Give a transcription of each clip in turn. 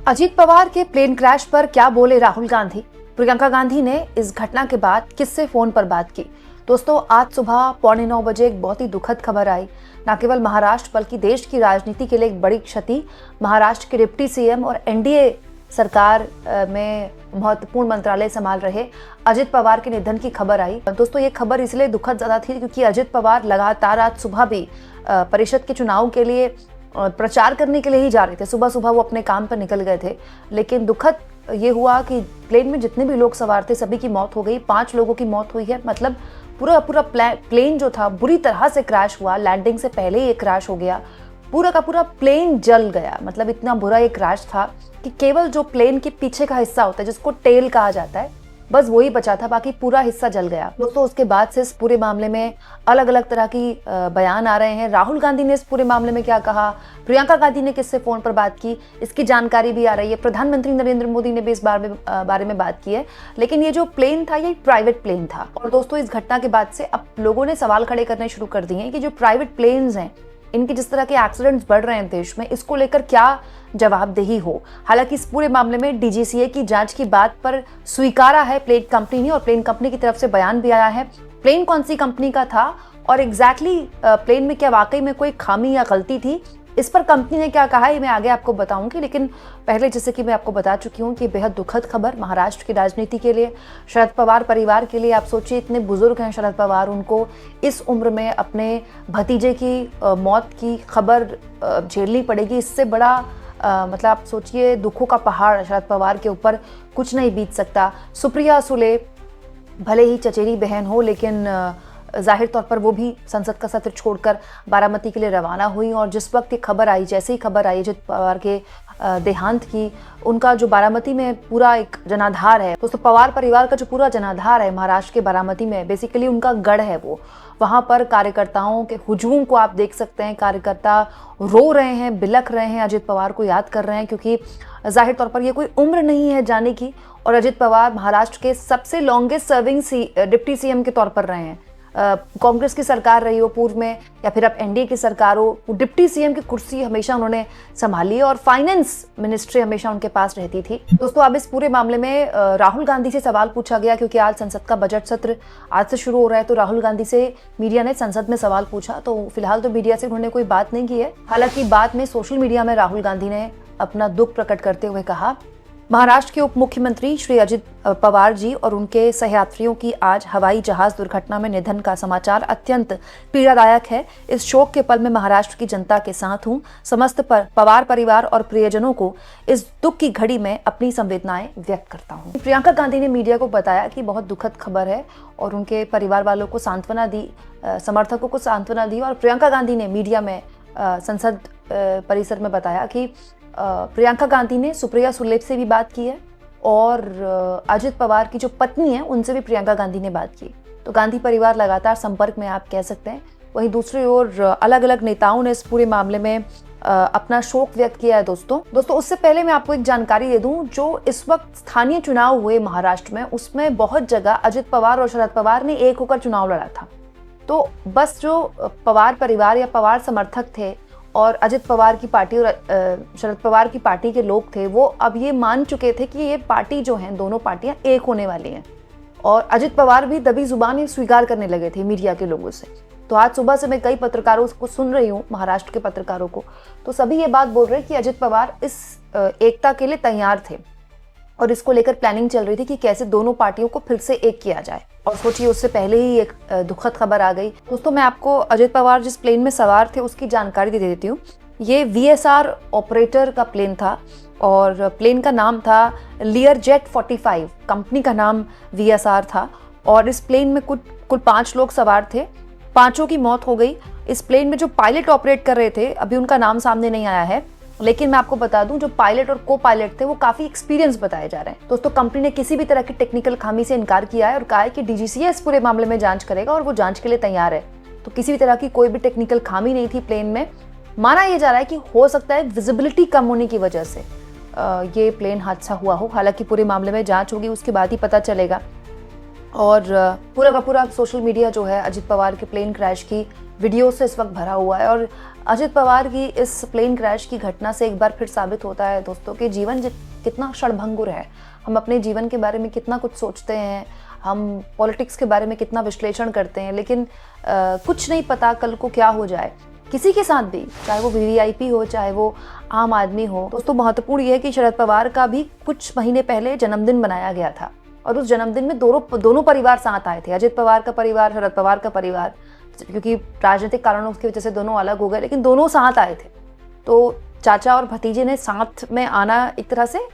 अजीत पवार के plane crash पर क्या बोले राहुल गांधी? प्रियंका गांधी ने इस घटना के बाद किससे फोन पर बात की? दोस्तों, आज सुबह 8:45 एक बहुत ही दुखद खबर आई। न केवल महाराष्ट्र बल्कि देश की राजनीति के लिए एक बड़ी क्षति। महाराष्ट्र के डिप्टी सीएम और एनडीए सरकार में महत्वपूर्ण मंत्रालय संभाल रहे अजित पवार के निधन की खबर आई। दोस्तों, ये खबर इसलिए दुखद ज्यादा थी क्योंकि अजित पवार लगातार आज सुबह भी परिषद के चुनाव के लिए प्रचार करने के लिए ही जा रहे थे। सुबह सुबह वो अपने काम पर निकल गए थे, लेकिन दुखद ये हुआ कि प्लेन में जितने भी लोग सवार थे सभी की मौत हो गई। 5 लोगों की मौत हुई है। मतलब पूरा प्लेन जो था बुरी तरह से क्रैश हुआ। लैंडिंग से पहले ही ये क्रैश हो गया। पूरा का पूरा प्लेन जल गया। मतलब इतना बुरा ये क्रैश था कि केवल जो प्लेन के पीछे का हिस्सा होता है जिसको टेल कहा जाता है, बस वही बचा था, बाकी पूरा हिस्सा जल गया। दोस्तों, उसके बाद से इस पूरे मामले में अलग अलग तरह की बयान आ रहे हैं। राहुल गांधी ने इस पूरे मामले में क्या कहा, प्रियंका गांधी ने किससे फोन पर बात की, इसकी जानकारी भी आ रही है। प्रधानमंत्री नरेंद्र मोदी ने भी इस बारे में बात की है। लेकिन ये जो प्लेन था ये एक प्राइवेट प्लेन था। और दोस्तों, इस घटना के बाद से अब लोगों ने सवाल खड़े करने शुरू कर दिए हैं कि जो प्राइवेट प्लेन्स हैं, इनकी जिस तरह के एक्सीडेंट्स बढ़ रहे हैं देश में, इसको लेकर क्या जवाबदेही हो। हालांकि इस पूरे मामले में डीजीसीए की जांच की बात पर स्वीकारा है प्लेन कंपनी ने, और प्लेन कंपनी की तरफ से बयान भी आया है। प्लेन कौन सी कंपनी का था और एग्जैक्टली प्लेन में क्या वाकई में कोई खामी या गलती थी, इस पर कंपनी ने क्या कहा है मैं आगे आपको बताऊंगी। लेकिन पहले जैसे कि मैं आपको बता चुकी हूँ कि बेहद दुखद खबर महाराष्ट्र की राजनीति के लिए, शरद पवार परिवार के लिए। आप सोचिए, इतने बुजुर्ग हैं शरद पवार, उनको इस उम्र में अपने भतीजे की मौत की खबर झेलनी पड़ेगी। इससे बड़ा मतलब आप सोचिए, दुखों का पहाड़ शरद पवार के ऊपर कुछ नहीं बीत सकता। सुप्रिया सुले भले ही चचेरी बहन हो, लेकिन जाहिर तौर पर वो भी संसद का सत्र छोड़कर बारामती के लिए रवाना हुई। और जिस वक्त ये खबर आई, जैसे ही खबर आई अजित पवार के देहांत की, उनका जो बारामती में पूरा एक जनाधार है, दोस्तों पवार परिवार का जो पूरा जनाधार है महाराष्ट्र के बारामती में, बेसिकली उनका गढ़ है वो। वहां पर कार्यकर्ताओं के हुजूम को आप देख सकते हैं। कार्यकर्ता रो रहे हैं, बिलख रहे हैं, अजित पवार को याद कर रहे हैं, क्योंकि जाहिर तौर पर ये कोई उम्र नहीं है जाने की। और अजित पवार महाराष्ट्र के सबसे लॉन्गेस्ट सर्विंग डिप्टी सीएम के तौर पर रहे हैं। कांग्रेस की सरकार रही हो पूर्व में या फिर अब एनडीए की सरकार हो, डिप्टी सीएम की कुर्सी हमेशा उन्होंने संभाली और फाइनेंस मिनिस्ट्री हमेशा उनके पास रहती थी। दोस्तों, अब इस पूरे मामले में राहुल गांधी से सवाल पूछा गया, क्योंकि आज संसद का बजट सत्र आज से शुरू हो रहा है। तो राहुल गांधी से मीडिया ने संसद में सवाल पूछा। तो फिलहाल तो मीडिया से उन्होंने कोई बात नहीं की है। हालांकि बाद में सोशल मीडिया में राहुल गांधी ने अपना दुख प्रकट करते हुए कहा, महाराष्ट्र के उप मुख्यमंत्री श्री अजित पवार जी और उनके सहयात्रियों की आज हवाई जहाज दुर्घटना में निधन का समाचार अत्यंत पीड़ादायक है। इस शोक के पल में महाराष्ट्र की जनता के साथ हूं। समस्त पवार परिवार और प्रियजनों को इस दुख की घड़ी में अपनी संवेदनाएं व्यक्त करता हूं। प्रियंका गांधी ने मीडिया को बताया कि बहुत दुखद खबर है और उनके परिवार वालों को सांत्वना दी, समर्थकों को सांत्वना दी। और प्रियंका गांधी ने मीडिया में संसद परिसर में बताया कि प्रियंका गांधी ने सुप्रिया सुले से भी बात की है और अजित पवार की जो पत्नी है उनसे भी प्रियंका गांधी ने बात की। तो गांधी परिवार लगातार संपर्क में आप कह सकते हैं। वहीं दूसरी ओर अलग अलग नेताओं ने इस पूरे मामले में अपना शोक व्यक्त किया है। दोस्तों, उससे पहले मैं आपको एक जानकारी दे दूं, जो इस वक्त स्थानीय चुनाव हुए महाराष्ट्र में, उसमें बहुत जगह अजित पवार और शरद पवार ने एक होकर चुनाव लड़ा था। तो बस जो पवार परिवार या पवार समर्थक थे और अजित पवार की पार्टी और शरद पवार की पार्टी के लोग थे, वो अब ये मान चुके थे कि ये पार्टी जो है, दोनों पार्टियां एक होने वाली हैं। और अजित पवार भी दबी जुबान ही स्वीकार करने लगे थे मीडिया के लोगों से। तो आज सुबह से मैं कई पत्रकारों को सुन रही हूँ, महाराष्ट्र के पत्रकारों को, तो सभी ये बात बोल रहे हैं कि अजित पवार इस एकता के लिए तैयार थे और इसको लेकर प्लानिंग चल रही थी कि कैसे दोनों पार्टियों को फिर से एक किया जाए। और सोचिए, उससे पहले ही एक दुखद खबर आ गई। दोस्तों, मैं आपको अजित पवार जिस प्लेन में सवार थे उसकी जानकारी दे देती हूँ। ये VSR ऑपरेटर का प्लेन था और प्लेन का नाम था लियरजेट 45, कंपनी का नाम VSR था। और इस प्लेन में कुल 5 लोग सवार थे, 5 की मौत हो गई। इस प्लेन में जो पायलट ऑपरेट कर रहे थे, अभी उनका नाम सामने नहीं आया है, लेकिन मैं आपको बता दूं, जो पायलट और को पायलट थे वो काफी एक्सपीरियंस बताए जा रहे हैं। दोस्तों, कंपनी ने किसी भी तरह की टेक्निकल खामी से इनकार किया है और कहा है कि डीजीसीए इस पूरे मामले में जांच करेगा और वो जांच के लिए तैयार है। तो किसी भी तरह की कोई भी टेक्निकल खामी नहीं थी प्लेन में। माना यह जा रहा है कि हो सकता है विजिबिलिटी कम होने की वजह से ये प्लेन हादसा हुआ हो। हालांकि पूरे मामले में जांच होगी, उसके बाद ही पता चलेगा। और पूरा का पूरा सोशल मीडिया जो है अजित पवार के प्लेन क्रैश की वीडियो से इस वक्त भरा हुआ है। और अजित पवार की इस प्लेन क्रैश की घटना से एक बार फिर साबित होता है दोस्तों कि जीवन कितना क्षणभंगुर है। हम अपने जीवन के बारे में कितना कुछ सोचते हैं, हम पॉलिटिक्स के बारे में कितना विश्लेषण करते हैं, लेकिन कुछ नहीं पता कल को क्या हो जाए किसी के साथ भी, चाहे वो वीवीआईपी हो चाहे वो आम आदमी हो। दोस्तों महत्वपूर्ण ये है कि शरद पवार का भी कुछ महीने पहले जन्मदिन मनाया गया था और उस जन्मदिन में दोनों परिवार साथ आए थे, अजित पवार का परिवार, शरद पवार का परिवार, क्योंकि राजनीतिक कारणों की वजह से दोनों अलग हो गए लेकिन दोनों साथ आए थे। तो चाचा और भतीजे ने साथ में आना एक तरह से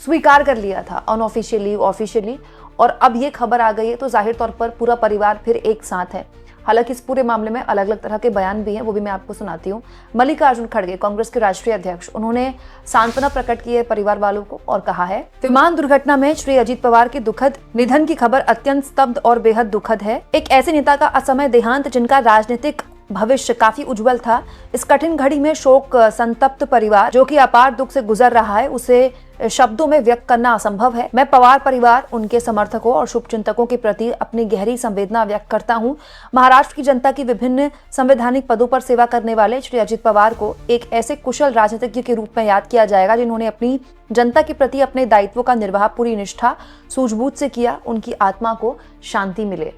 स्वीकार कर लिया था अनऑफिशियली, ऑफिशियली, और अब ये खबर आ गई है तो जाहिर तौर पर पूरा परिवार फिर एक साथ है। हालांकि इस पूरे मामले में अलग अलग तरह के बयान भी हैं, वो भी मैं आपको सुनाती हूँ। मल्लिकार्जुन खड़गे, कांग्रेस के राष्ट्रीय अध्यक्ष, उन्होंने सांत्वना प्रकट की है परिवार वालों को और कहा है, विमान दुर्घटना में श्री अजित पवार के दुखद निधन की खबर अत्यंत स्तब्ध और बेहद दुखद है। एक ऐसे नेता का असमय देहांत जिनका राजनीतिक भविष्य काफी उज्जवल था। इस कठिन घड़ी में शोक संतप्त परिवार जो कि अपार दुख से गुजर रहा है, उसे शब्दों में व्यक्त करना असंभव है। मैं पवार परिवार, उनके समर्थकों और शुभचिंतकों के प्रति अपनी गहरी संवेदना व्यक्त करता हूं। महाराष्ट्र की जनता की विभिन्न संवैधानिक पदों पर सेवा करने वाले श्री अजित पवार को एक ऐसे कुशल राजनीतिज्ञ के रूप में याद किया जाएगा जिन्होंने अपनी जनता के प्रति अपने दायित्वों का निर्वाह पूरी निष्ठा सूझबूझ से किया। उनकी आत्मा को शांति मिले।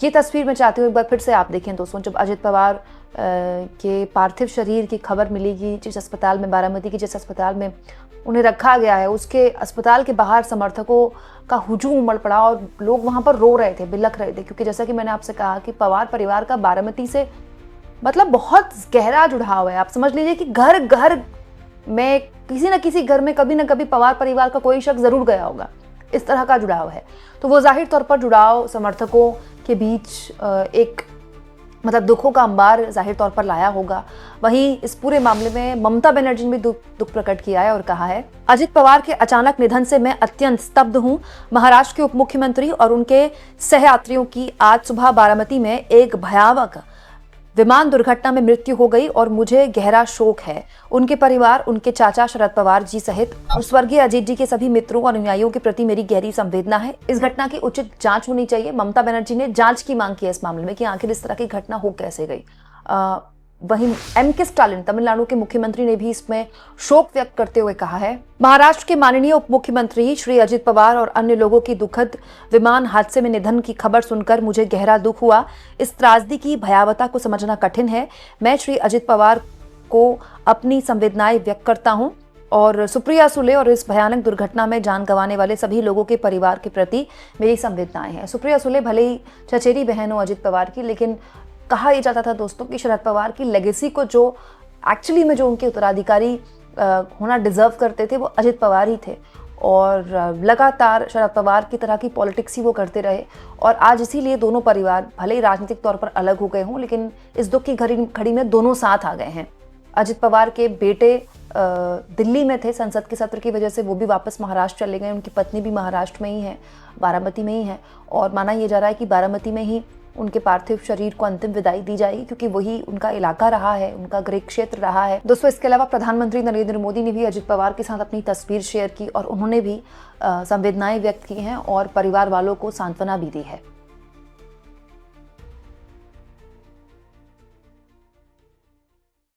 ये तस्वीर मैं चाहती हूँ एक बार फिर से आप देखें दोस्तों। जब अजित पवार के पार्थिव शरीर की खबर मिलेगी, जिस अस्पताल में, बारामती की जिस अस्पताल में उन्हें रखा गया है, उसके अस्पताल के बाहर समर्थकों का हुजूम उमड़ पड़ा और लोग वहाँ पर रो रहे थे, बिलख रहे थे, क्योंकि जैसा कि मैंने आपसे कहा कि पवार परिवार का बारामती से मतलब बहुत गहरा जुड़ाव है। आप समझ लीजिए कि घर घर में किसी न किसी घर में कभी न कभी पवार परिवार का कोई शख्स जरूर गया होगा, इस तरह का जुड़ाव है। तो वो जाहिर तौर पर जुड़ाव समर्थकों के बीच एक मतलब दुखों का अंबार जाहिर तौर पर लाया होगा। वहीं इस पूरे मामले में ममता बनर्जी ने भी दुख प्रकट किया है और कहा है, अजित पवार के अचानक निधन से मैं अत्यंत स्तब्ध हूं। महाराष्ट्र के उप मुख्यमंत्री और उनके सहयात्रियों की आज सुबह बारामती में एक भयावह विमान दुर्घटना में मृत्यु हो गई और मुझे गहरा शोक है। उनके परिवार, उनके चाचा शरद पवार जी सहित और स्वर्गीय अजित जी के सभी मित्रों और अनुयायियों के प्रति मेरी गहरी संवेदना है। इस घटना की उचित जांच होनी चाहिए। ममता बनर्जी ने जांच की मांग की है इस मामले में कि आखिर इस तरह की घटना हो कैसे गई। वहीं एम.के. स्टालिन, तमिलनाडु के मुख्यमंत्री, ने भी इसमें शोक व्यक्त करते हुए कहा है, महाराष्ट्र के माननीय उप मुख्यमंत्री श्री अजित पवार और अन्य लोगों की दुखद विमान हादसे में निधन की खबर सुनकर मुझे गहरा दुख हुआ। इस त्रासदी की भयावहता को समझना कठिन है। मैं श्री अजित पवार को अपनी संवेदनाएं व्यक्त करता हूं और सुप्रिया सुले और इस भयानक दुर्घटना में जान गंवाने वाले सभी लोगों के परिवार के प्रति मेरी संवेदनाएं हैं। सुप्रिया सुले भले ही चचेरी बहन हो अजित पवार की, लेकिन कहा यह जाता था दोस्तों कि शरद पवार की लेगेसी को जो एक्चुअली में जो उनके उत्तराधिकारी होना डिजर्व करते थे वो अजित पवार ही थे और लगातार शरद पवार की तरह की पॉलिटिक्स ही वो करते रहे। और आज इसीलिए दोनों परिवार भले ही राजनीतिक तौर पर अलग हो गए हों, लेकिन इस दुख की घड़ी में दोनों साथ आ गए हैं। अजित पवार के बेटे दिल्ली में थे संसद के सत्र की वजह से, वो भी वापस महाराष्ट्र चले गए। उनकी पत्नी भी महाराष्ट्र में ही है, बारामती में ही है और माना यह जा रहा है कि बारामती में ही उनके पार्थिव शरीर को अंतिम विदाई दी जाएगी, क्योंकि वही उनका इलाका रहा है, उनका गृह क्षेत्र रहा है। दोस्तों इसके अलावा प्रधानमंत्री नरेंद्र मोदी ने भी अजित पवार के साथ अपनी तस्वीर शेयर की और उन्होंने भी संवेदनाएं व्यक्त की हैं और परिवार वालों को सांत्वना भी दी है।